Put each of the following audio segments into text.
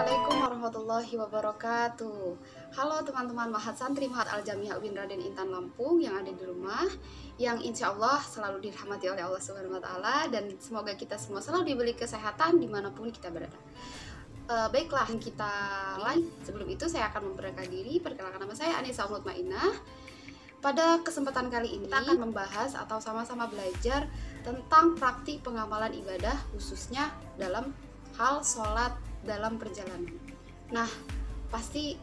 Assalamualaikum warahmatullahi wabarakatuh. Halo teman-teman Mahat Santri Mahat Al-Jamiah UIN Raden Intan Lampung yang ada di rumah, yang insya Allah selalu dirahmati oleh Allah Subhanahu Wa Taala, dan semoga kita semua selalu diberi kesehatan dimanapun kita berada. Baiklah, kita lain. Sebelum itu saya akan memperkenalkan diri. Perkenalkan, nama saya Anissa Mutmainah. Pada kesempatan kali ini kita akan membahas atau sama-sama belajar tentang praktik pengamalan ibadah, khususnya dalam hal sholat dalam perjalanan. Nah, pasti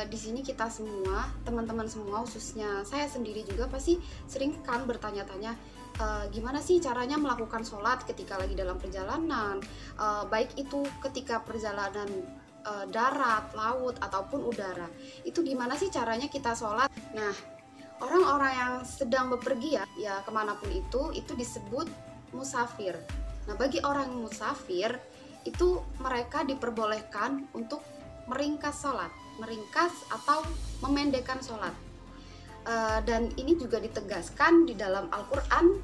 di sini kita semua, teman-teman semua, khususnya saya sendiri juga pasti sering kan bertanya-tanya, gimana sih caranya melakukan sholat ketika lagi dalam perjalanan, baik itu ketika perjalanan darat, laut, ataupun udara. Itu gimana sih caranya kita sholat? Nah, orang-orang yang sedang bepergian, ya kemanapun itu disebut musafir. Nah, bagi orang musafir, itu mereka diperbolehkan untuk meringkas sholat, meringkas atau memendekkan sholat. Dan ini juga ditegaskan di dalam Al-Quran,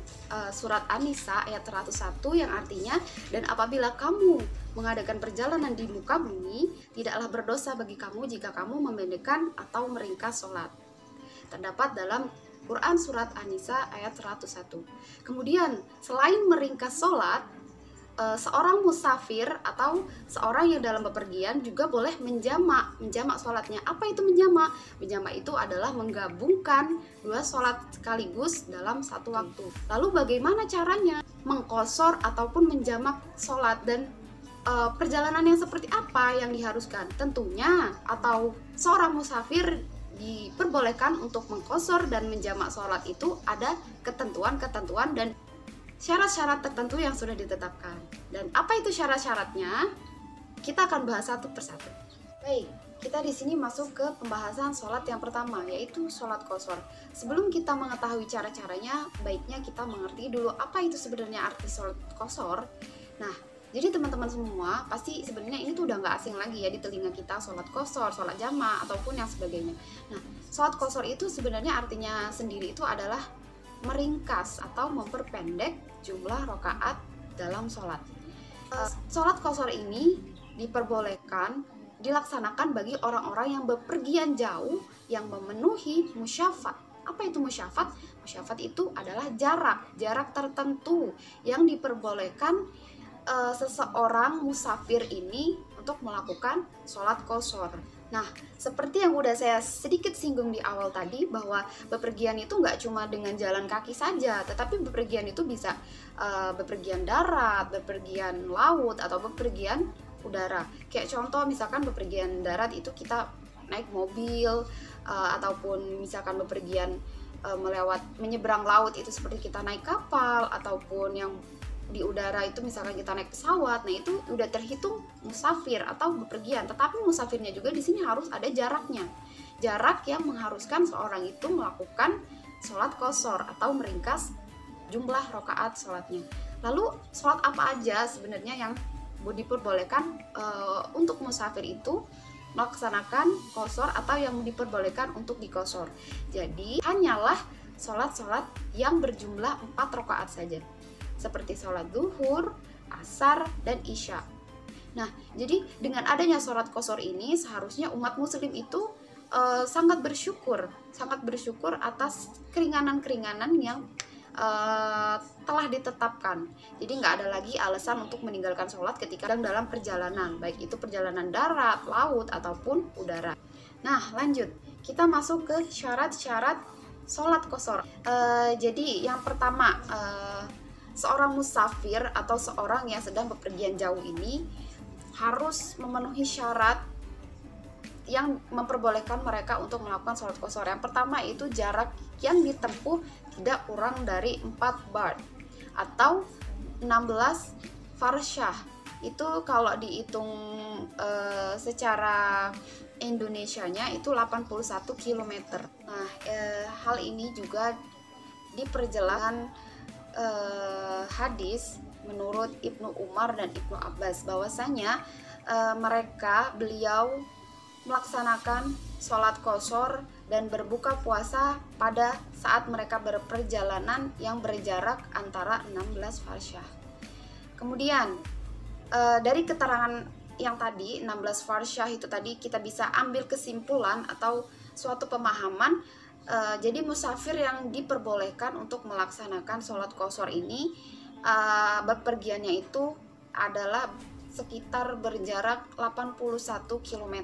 surat An-Nisa ayat 101, yang artinya, dan apabila kamu mengadakan perjalanan di muka bumi, tidaklah berdosa bagi kamu jika kamu memendekkan atau meringkas sholat. Terdapat dalam Quran surat An-Nisa ayat 101. Kemudian selain meringkas sholat, seorang musafir atau seorang yang dalam bepergian juga boleh menjamak sholatnya. Apa itu menjamak? Menjamak itu adalah menggabungkan dua sholat sekaligus dalam satu waktu. Lalu bagaimana caranya mengqosor ataupun menjamak sholat, dan perjalanan yang seperti apa yang diharuskan? Tentunya atau seorang musafir diperbolehkan untuk mengqosor dan menjamak sholat itu ada ketentuan-ketentuan dan syarat-syarat tertentu yang sudah ditetapkan. Dan apa itu syarat-syaratnya? Kita akan bahas satu persatu. Baik, kita di sini masuk ke pembahasan sholat yang pertama, yaitu sholat qosor. Sebelum kita mengetahui cara-caranya, baiknya kita mengerti dulu apa itu sebenarnya arti sholat qosor. Nah, jadi teman-teman semua pasti sebenarnya ini tuh udah nggak asing lagi ya di telinga kita, sholat qosor, sholat jamak, ataupun yang sebagainya. Nah, sholat qosor itu sebenarnya artinya sendiri itu adalah meringkas atau memperpendek jumlah rakaat dalam sholat. Sholat qosor ini diperbolehkan dilaksanakan bagi orang-orang yang bepergian jauh yang memenuhi musyafat. Apa itu musyafat? Musyafat itu adalah jarak tertentu yang diperbolehkan seseorang musafir ini untuk melakukan sholat qosor. Nah, seperti yang udah saya sedikit singgung di awal tadi, bahwa bepergian itu nggak cuma dengan jalan kaki saja, tetapi bepergian itu bisa bepergian darat, bepergian laut, atau bepergian udara. Kayak contoh misalkan bepergian darat itu kita naik mobil, ataupun misalkan bepergian menyeberang laut itu seperti kita naik kapal, ataupun yang di udara itu misalkan kita naik pesawat. Nah, itu udah terhitung musafir atau bepergian. Tetapi musafirnya juga di sini harus ada jaraknya. Jarak yang mengharuskan seorang itu melakukan sholat qosor atau meringkas jumlah rakaat sholatnya. Lalu sholat apa aja sebenarnya yang diperbolehkan untuk musafir itu melaksanakan qosor atau yang diperbolehkan untuk diqosor? Jadi hanyalah sholat-sholat yang berjumlah 4 rakaat saja, seperti sholat zuhur, asar, dan isya. Nah, jadi dengan adanya sholat qosor ini, seharusnya umat muslim itu sangat bersyukur atas keringanan-keringanan yang telah ditetapkan. Jadi nggak ada lagi alasan untuk meninggalkan sholat ketika dalam perjalanan, baik itu perjalanan darat, laut, ataupun udara. Nah, lanjut, kita masuk ke syarat-syarat sholat qosor. Jadi yang pertama, seorang musafir atau seorang yang sedang bepergian jauh ini harus memenuhi syarat yang memperbolehkan mereka untuk melakukan sholat qosor. Yang pertama itu jarak yang ditempuh tidak kurang dari 4 bar atau 16 farsyah. Itu kalau dihitung secara Indonesianya itu 81 km. Nah, hal ini juga diperjelas hadis menurut Ibnu Umar dan Ibnu Abbas, bahwasanya beliau melaksanakan sholat qosor dan berbuka puasa pada saat mereka berperjalanan yang berjarak antara 16 farsyah. Kemudian dari keterangan yang tadi 16 farsyah itu tadi kita bisa ambil kesimpulan atau suatu pemahaman. Jadi musafir yang diperbolehkan untuk melaksanakan sholat qashar ini bepergiannya itu adalah sekitar berjarak 81 km.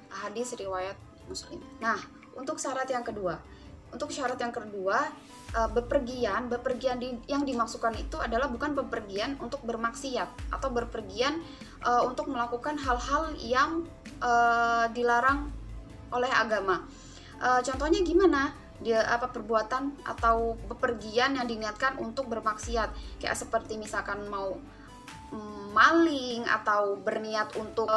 Hadis riwayat Muslim. Nah, untuk syarat yang kedua, bepergian yang dimaksudkan itu adalah bukan bepergian untuk bermaksiat atau bepergian untuk melakukan hal-hal yang dilarang oleh agama. Contohnya gimana? Perbuatan atau bepergian yang diniatkan untuk bermaksiat, kayak seperti misalkan mau maling atau berniat untuk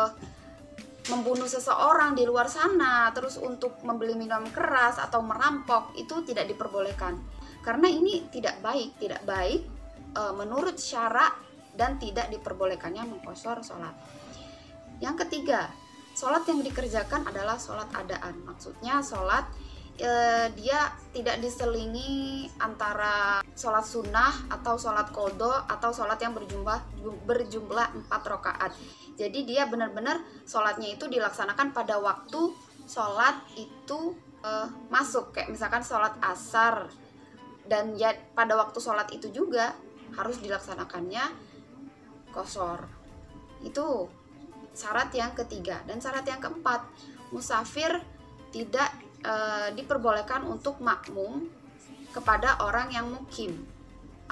membunuh seseorang di luar sana, terus untuk membeli minuman keras atau merampok, itu tidak diperbolehkan karena ini tidak baik menurut syara dan tidak diperbolehkannya mengqashar sholat. Yang ketiga, sholat yang dikerjakan adalah sholat adaan. Maksudnya sholat dia tidak diselingi antara sholat sunnah atau sholat qadha atau sholat yang berjumlah 4 rakaat. Jadi dia benar-benar sholatnya itu dilaksanakan pada waktu sholat itu masuk, kayak misalkan sholat asar, dan ya pada waktu sholat itu juga harus dilaksanakannya qashar. Itu syarat yang ketiga. Dan syarat yang keempat, musafir tidak diperbolehkan untuk makmum kepada orang yang mukim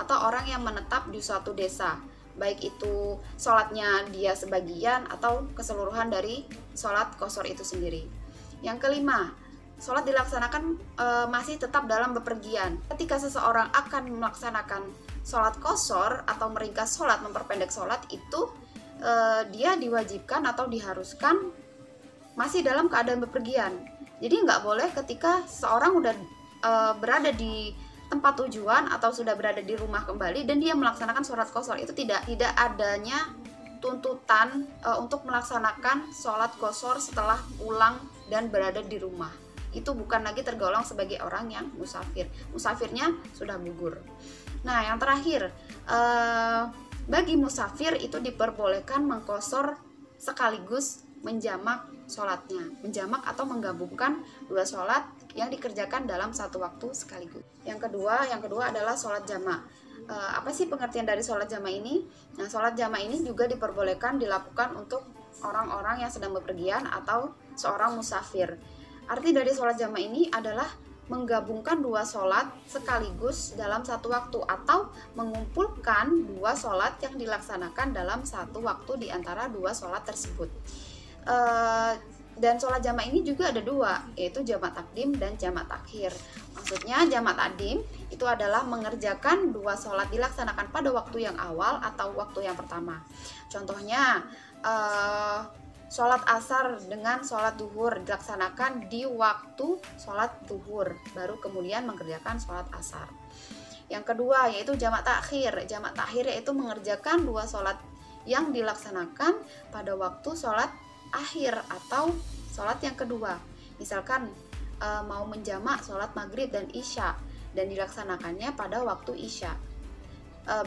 atau orang yang menetap di suatu desa, baik itu sholatnya dia sebagian atau keseluruhan dari sholat qashar itu sendiri. Yang kelima, sholat dilaksanakan masih tetap dalam bepergian. Ketika seseorang akan melaksanakan sholat qashar atau meringkas sholat, memperpendek sholat, itu dia diwajibkan atau diharuskan masih dalam keadaan bepergian. Jadi nggak boleh ketika seorang udah berada di tempat tujuan atau sudah berada di rumah kembali dan dia melaksanakan sholat qashar, itu tidak adanya tuntutan untuk melaksanakan sholat qashar setelah pulang dan berada di rumah. Itu bukan lagi tergolong sebagai orang yang musafir. Musafirnya sudah gugur. Nah, yang terakhir, bagi musafir itu diperbolehkan mengqashar sekaligus menjamak sholatnya, menjamak atau menggabungkan dua sholat yang dikerjakan dalam satu waktu sekaligus. Yang kedua adalah sholat jamak. Apa sih pengertian dari sholat jamak ini? Nah, sholat jamak ini juga diperbolehkan dilakukan untuk orang-orang yang sedang bepergian atau seorang musafir. Arti dari sholat jamak ini adalah menggabungkan dua sholat sekaligus dalam satu waktu atau mengumpulkan dua sholat yang dilaksanakan dalam satu waktu di antara dua sholat tersebut. Dan sholat jamak ini juga ada dua, yaitu jamak takdim dan jamak takhir. Maksudnya jamak takdim itu adalah mengerjakan dua sholat dilaksanakan pada waktu yang awal atau waktu yang pertama. Contohnya sholat asar dengan sholat duhur dilaksanakan di waktu sholat duhur, baru kemudian mengerjakan sholat asar. Yang kedua yaitu jamak takhir. Jamak takhir yaitu mengerjakan dua sholat yang dilaksanakan pada waktu sholat akhir atau sholat yang kedua. Misalkan mau menjamak sholat maghrib dan isya dan dilaksanakannya pada waktu isya.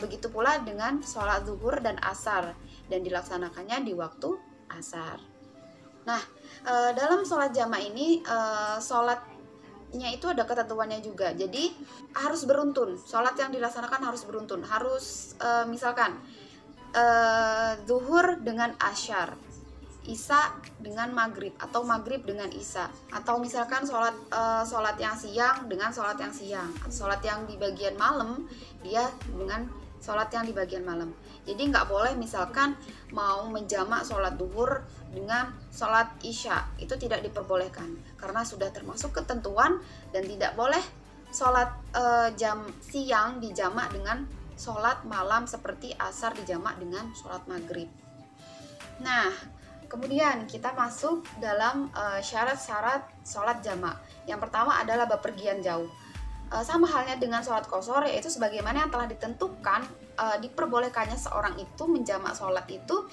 Begitu pula dengan sholat zuhur dan asar dan dilaksanakannya di waktu asar. Nah, dalam sholat jamak ini sholatnya itu ada ketentuannya juga. Jadi harus beruntun. Sholat yang dilaksanakan harus beruntun. Harus misalkan zuhur dengan asyar, isya dengan maghrib atau maghrib dengan isya, atau misalkan sholat yang siang dengan sholat yang siang, sholat yang di bagian malam dia dengan sholat yang di bagian malam. Jadi nggak boleh misalkan mau menjamak sholat duhur dengan sholat isya, itu tidak diperbolehkan karena sudah termasuk ketentuan, dan tidak boleh sholat jam siang dijamak dengan sholat malam seperti asar dijamak dengan sholat maghrib. Nah, kemudian kita masuk dalam syarat-syarat sholat jamak. Yang pertama adalah bepergian jauh. Sama halnya dengan sholat qashar, yaitu sebagaimana yang telah ditentukan diperbolehkannya seorang itu menjamak sholat itu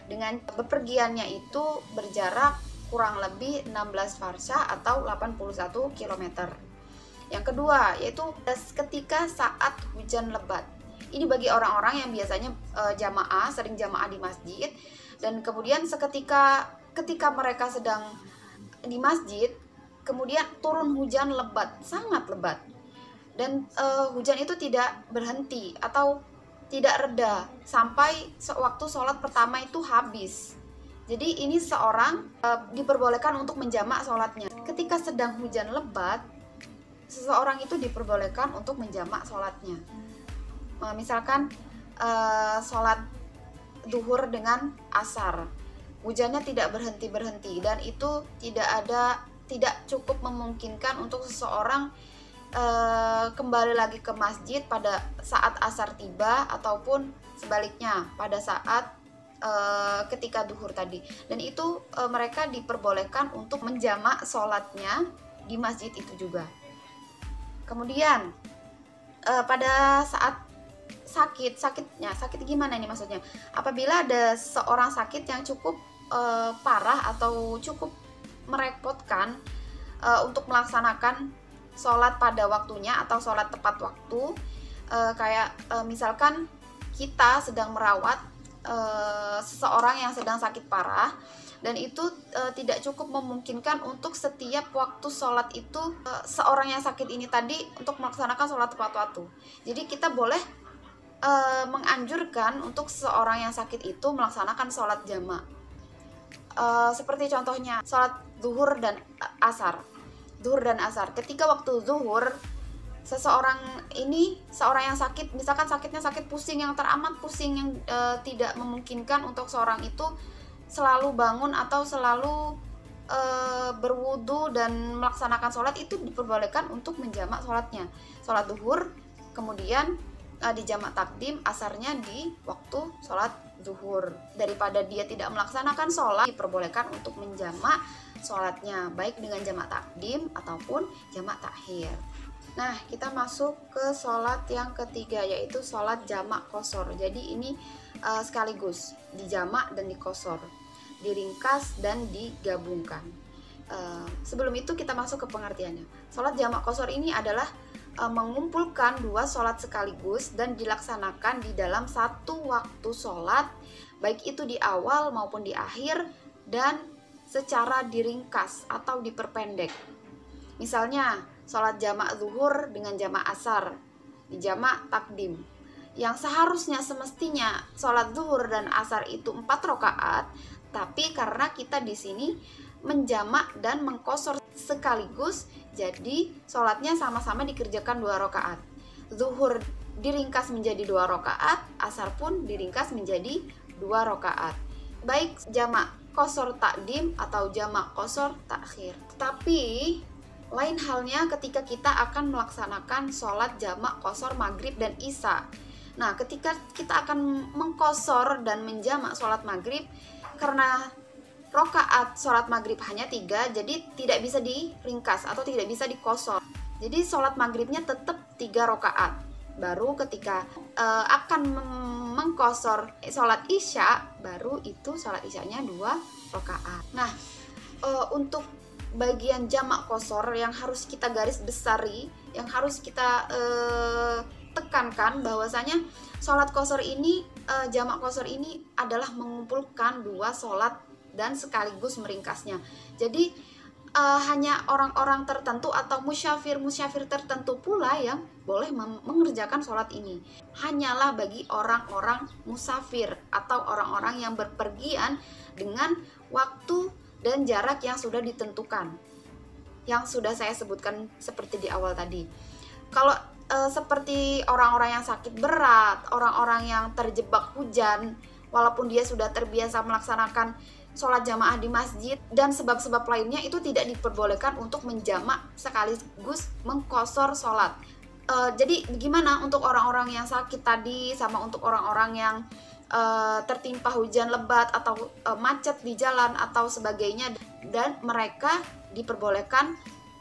dengan bepergiannya itu berjarak kurang lebih 16 farsyah atau 81 km. Yang kedua yaitu ketika saat hujan lebat. Ini bagi orang-orang yang biasanya sering jamaah di masjid. Dan kemudian ketika mereka sedang di masjid, kemudian turun hujan lebat, sangat lebat, dan hujan itu tidak berhenti atau tidak reda sampai waktu sholat pertama itu habis. Jadi ini seorang diperbolehkan untuk menjamak sholatnya. Ketika sedang hujan lebat, seseorang itu diperbolehkan untuk menjamak sholatnya. Misalkan sholat zuhur dengan asar, hujannya tidak berhenti dan itu tidak cukup memungkinkan untuk seseorang kembali lagi ke masjid pada saat asar tiba ataupun sebaliknya pada saat ketika zuhur tadi. Dan itu mereka diperbolehkan untuk menjamak sholatnya di masjid itu juga. Kemudian pada saat sakit gimana ini maksudnya? Apabila ada seorang sakit yang cukup parah atau cukup merepotkan untuk melaksanakan sholat pada waktunya atau sholat tepat waktu, kayak misalkan kita sedang merawat seseorang yang sedang sakit parah, dan itu tidak cukup memungkinkan untuk setiap waktu sholat itu seorang yang sakit ini tadi untuk melaksanakan sholat tepat waktu. Jadi kita boleh menganjurkan untuk seseorang yang sakit itu melaksanakan sholat jamak. Seperti contohnya sholat zuhur dan asar. Ketika waktu zuhur, seorang yang sakit, misalkan sakitnya sakit pusing yang teramat pusing, yang tidak memungkinkan untuk seorang itu selalu bangun atau selalu berwudu dan melaksanakan sholat, itu diperbolehkan untuk menjamak sholatnya. Sholat zuhur kemudian dijamak takdim, asarnya di waktu sholat zuhur. Daripada dia tidak melaksanakan sholat, diperbolehkan untuk menjamak sholatnya, baik dengan jamak takdim ataupun jamak takhir. Nah, kita masuk ke sholat yang ketiga, yaitu sholat jamak qashar. Jadi ini sekaligus dijamak dan dikosor, diringkas dan digabungkan. Sebelum itu kita masuk ke pengertiannya. Sholat jamak qashar ini adalah mengumpulkan dua sholat sekaligus dan dilaksanakan di dalam satu waktu sholat, baik itu di awal maupun di akhir, dan secara diringkas atau diperpendek. Misalnya sholat jamak zuhur dengan jamak asar, dijamak takdim, yang seharusnya semestinya sholat zuhur dan asar itu 4 rakaat, tapi karena kita di sini menjamak dan mengqashar sekaligus, jadi sholatnya sama-sama dikerjakan 2 rakaat. Zuhur diringkas menjadi 2 rakaat, asar pun diringkas menjadi 2 rakaat, baik jamak qashar takdim atau jamak qashar takhir. Tapi lain halnya ketika kita akan melaksanakan sholat jamak qashar maghrib dan isya. Nah, ketika kita akan mengqashar dan menjamak sholat maghrib, karena rakaat sholat maghrib hanya 3, jadi tidak bisa diringkas atau tidak bisa dikosor. Jadi sholat maghribnya tetap 3 rakaat. Baru ketika akan mengkosor sholat isya, baru itu sholat isyanya 2 rakaat. Nah, untuk bagian jamak qashar yang harus kita garis besari, yang harus kita tekankan bahwasanya sholat qashar ini, jamak qashar ini adalah mengumpulkan 2 sholat dan sekaligus meringkasnya. Jadi hanya orang-orang tertentu atau musyafir tertentu pula yang boleh mengerjakan sholat ini. Hanyalah bagi orang-orang musafir atau orang-orang yang berpergian dengan waktu dan jarak yang sudah ditentukan, yang sudah saya sebutkan seperti di awal tadi. Kalau seperti orang-orang yang sakit berat, orang-orang yang terjebak hujan, walaupun dia sudah terbiasa melaksanakan sholat jamaah di masjid dan sebab-sebab lainnya, itu tidak diperbolehkan untuk menjamak sekaligus mengqashar sholat. Jadi bagaimana untuk orang-orang yang sakit tadi, sama untuk orang-orang yang tertimpa hujan lebat atau macet di jalan atau sebagainya, dan mereka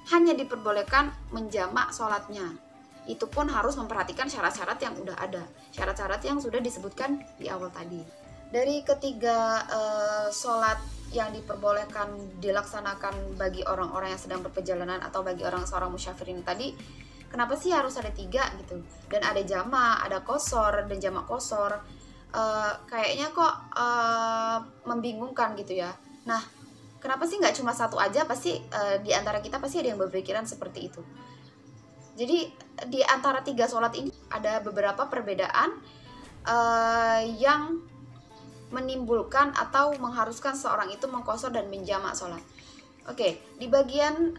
hanya diperbolehkan menjamak sholatnya. Itu pun harus memperhatikan syarat-syarat yang udah ada, syarat-syarat yang sudah disebutkan di awal tadi. Dari ketiga sholat yang diperbolehkan dilaksanakan bagi orang-orang yang sedang berperjalanan atau bagi seorang musyafirin tadi, kenapa sih harus ada 3 gitu? Dan ada jamak, ada qashar dan jamak qashar. kayaknya kok membingungkan gitu ya. Nah, kenapa sih nggak cuma satu aja? Pasti di antara kita pasti ada yang berpikiran seperti itu. Jadi di antara 3 sholat ini ada beberapa perbedaan yang menimbulkan atau mengharuskan seorang itu mengqashar dan menjamak sholat. Oke, di bagian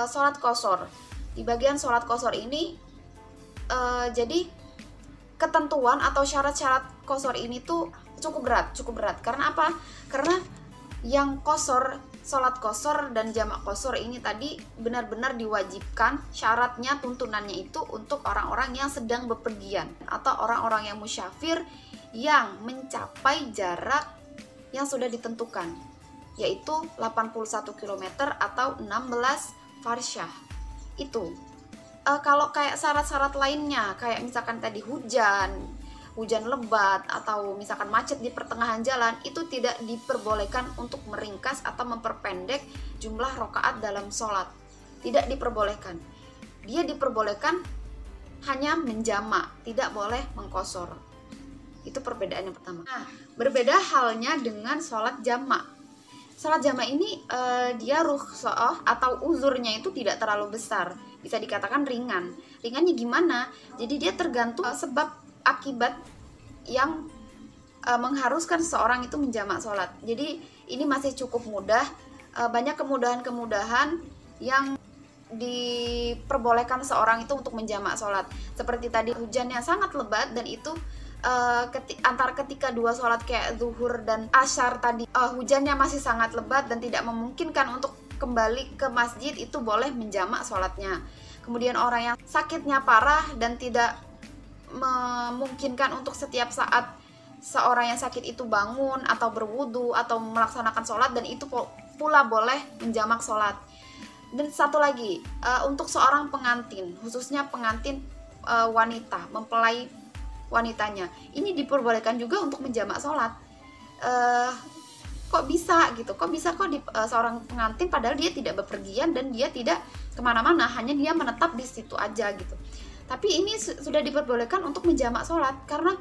sholat qashar. Di bagian sholat qashar ini jadi ketentuan atau syarat-syarat qashar ini tuh cukup berat. Karena apa? Karena yang qashar, sholat qashar dan jamak qashar ini tadi benar-benar diwajibkan, syaratnya, tuntunannya itu untuk orang-orang yang sedang bepergian atau orang-orang yang musyafir yang mencapai jarak yang sudah ditentukan, yaitu 81 km atau 16 farsyah. Itu kalau kayak syarat-syarat lainnya, kayak misalkan tadi hujan lebat atau misalkan macet di pertengahan jalan, itu tidak diperbolehkan untuk meringkas atau memperpendek jumlah rakaat dalam sholat. Tidak diperbolehkan. Dia diperbolehkan hanya menjamak, tidak boleh mengqashar. Itu perbedaan yang pertama. Nah, berbeda halnya dengan sholat jamak. Sholat jamak ini dia rukhsah atau uzurnya itu tidak terlalu besar, bisa dikatakan ringan. Ringannya gimana? Jadi dia tergantung sebab akibat yang mengharuskan seseorang itu menjamak sholat. Jadi ini masih cukup mudah, banyak kemudahan-kemudahan yang diperbolehkan seorang itu untuk menjamak sholat. Seperti tadi hujannya sangat lebat dan itu antara ketika 2 sholat kayak zuhur dan asyar tadi hujannya masih sangat lebat dan tidak memungkinkan untuk kembali ke masjid, itu boleh menjamak sholatnya. Kemudian orang yang sakitnya parah dan tidak memungkinkan untuk setiap saat seorang yang sakit itu bangun atau berwudu atau melaksanakan sholat, dan itu pula boleh menjamak sholat. Dan satu lagi, untuk seorang pengantin, khususnya pengantin wanita, mempelai wanitanya, ini diperbolehkan juga untuk menjamak sholat. Kok bisa gitu? Kok seorang pengantin padahal dia tidak bepergian dan dia tidak kemana-mana, hanya dia menetap di situ aja gitu. Tapi ini sudah diperbolehkan untuk menjamak sholat karena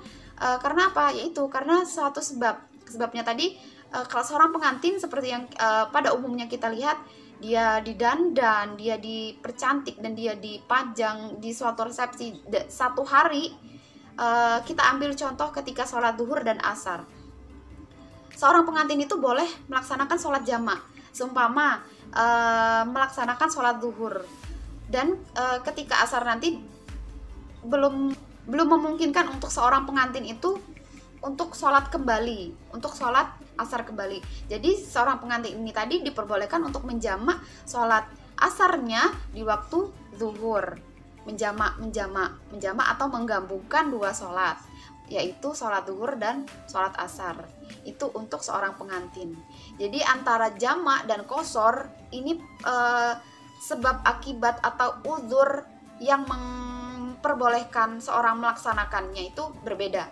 apa? Yaitu karena suatu sebabnya tadi, kalau seorang pengantin seperti yang pada umumnya kita lihat, dia didandan, dia dipercantik dan dia dipajang di suatu resepsi 1 hari. Kita ambil contoh ketika sholat duhur dan asar. Seorang pengantin itu boleh melaksanakan sholat jamak, seumpama melaksanakan sholat duhur, dan ketika asar nanti belum memungkinkan untuk seorang pengantin itu untuk sholat kembali, untuk sholat asar kembali. Jadi seorang pengantin ini tadi diperbolehkan untuk menjamak sholat asarnya di waktu zuhur, menjamak atau menggabungkan 2 sholat, yaitu sholat zuhur dan sholat asar. Itu untuk seorang pengantin. Jadi antara jamak dan qashar ini sebab akibat atau uzur yang memperbolehkan seorang melaksanakannya itu berbeda.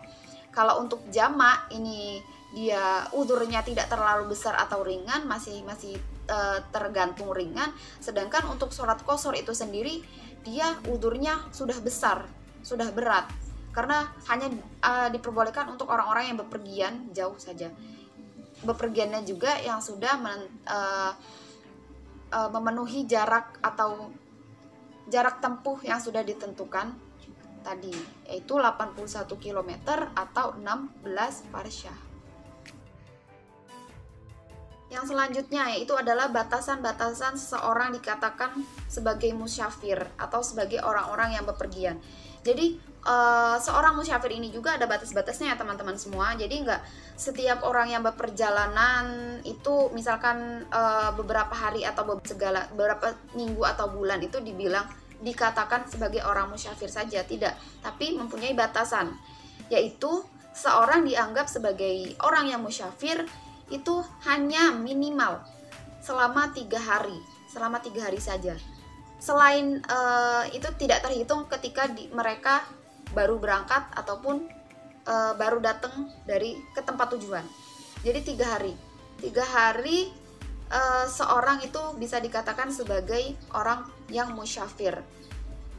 Kalau untuk jamak ini dia uzurnya tidak terlalu besar atau ringan, masih tergantung ringan. Sedangkan untuk sholat qashar itu sendiri, dia uzurnya sudah besar, sudah berat, karena hanya diperbolehkan untuk orang-orang yang bepergian jauh saja. Bepergiannya juga yang sudah memenuhi jarak atau jarak tempuh yang sudah ditentukan tadi, yaitu 81 km atau 16 farsyah. Yang selanjutnya yaitu adalah batasan-batasan seseorang dikatakan sebagai musyafir atau sebagai orang-orang yang bepergian. Jadi seorang musyafir ini juga ada batas-batasnya ya teman-teman semua. Jadi nggak setiap orang yang beperjalanan itu misalkan beberapa hari atau beberapa minggu atau bulan itu dikatakan sebagai orang musyafir saja, tidak. Tapi mempunyai batasan, yaitu seorang dianggap sebagai orang yang musyafir itu hanya minimal selama 3 hari, saja. Selain itu tidak terhitung ketika mereka baru berangkat ataupun baru datang ke tempat tujuan. Jadi 3 hari seorang itu bisa dikatakan sebagai orang yang musyafir.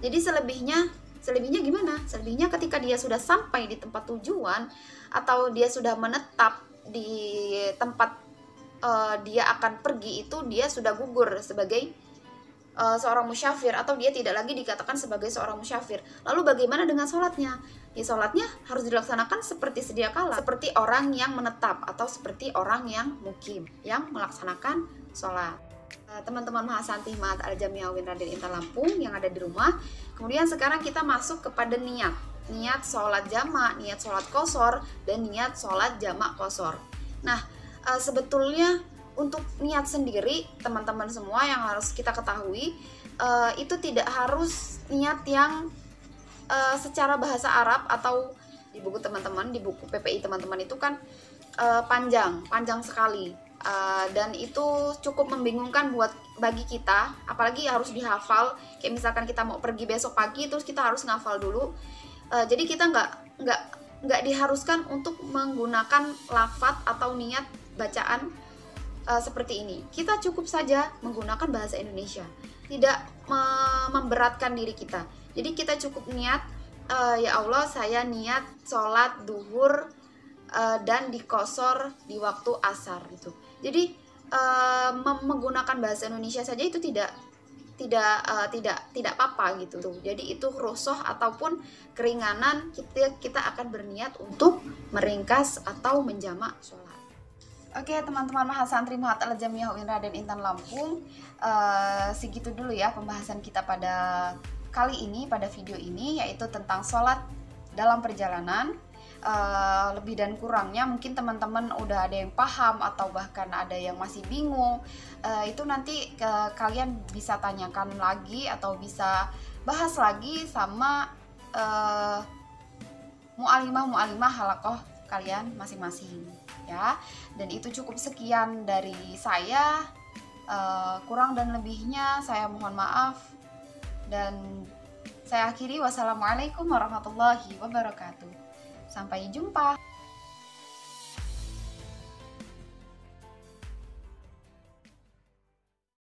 Jadi selebihnya Selebihnya gimana? Selebihnya ketika dia sudah sampai di tempat tujuan atau dia sudah menetap di tempat dia akan pergi, itu dia sudah gugur sebagai seorang musyafir, atau dia tidak lagi dikatakan sebagai seorang musyafir. Lalu bagaimana dengan sholatnya? Ya, sholatnya harus dilaksanakan seperti sedia kala, seperti orang yang menetap atau seperti orang yang mukim yang melaksanakan sholat. Teman-teman Mahasantri Ma'had Al-Jamiah UIN Raden Intan Lampung yang ada di rumah, kemudian sekarang kita masuk kepada niat sholat jamak, niat sholat qashar, dan niat sholat jamak qashar. Nah, sebetulnya untuk niat sendiri, teman-teman semua yang harus kita ketahui, itu tidak harus niat yang secara bahasa Arab atau di buku teman-teman, di buku PPI teman-teman itu kan panjang sekali, dan itu cukup membingungkan bagi kita, apalagi harus dihafal. Kayak misalkan kita mau pergi besok pagi, terus kita harus ngafal dulu. Jadi kita nggak diharuskan untuk menggunakan lafadz atau niat bacaan seperti ini. Kita cukup saja menggunakan bahasa Indonesia, tidak memberatkan diri kita. Jadi kita cukup niat, ya Allah, saya niat sholat duhur dan diqashar di waktu asar gitu. Jadi menggunakan bahasa Indonesia saja itu tidak apa-apa gitu. Jadi itu rukhsah ataupun keringanan, kita akan berniat untuk meringkas atau menjamak sholat. Oke, teman-teman Mahasantri Ma'had Al-Jamiah UIN Raden Intan Lampung, segitu dulu ya pembahasan kita pada kali ini, pada video ini, yaitu tentang sholat dalam perjalanan. Lebih dan kurangnya mungkin teman-teman udah ada yang paham atau bahkan ada yang masih bingung, itu nanti kalian bisa tanyakan lagi atau bisa bahas lagi sama mu'alimah halaqah kalian masing-masing ya. Dan itu cukup sekian dari saya, kurang dan lebihnya saya mohon maaf, dan saya akhiri. Wassalamualaikum warahmatullahi wabarakatuh. Sampai jumpa.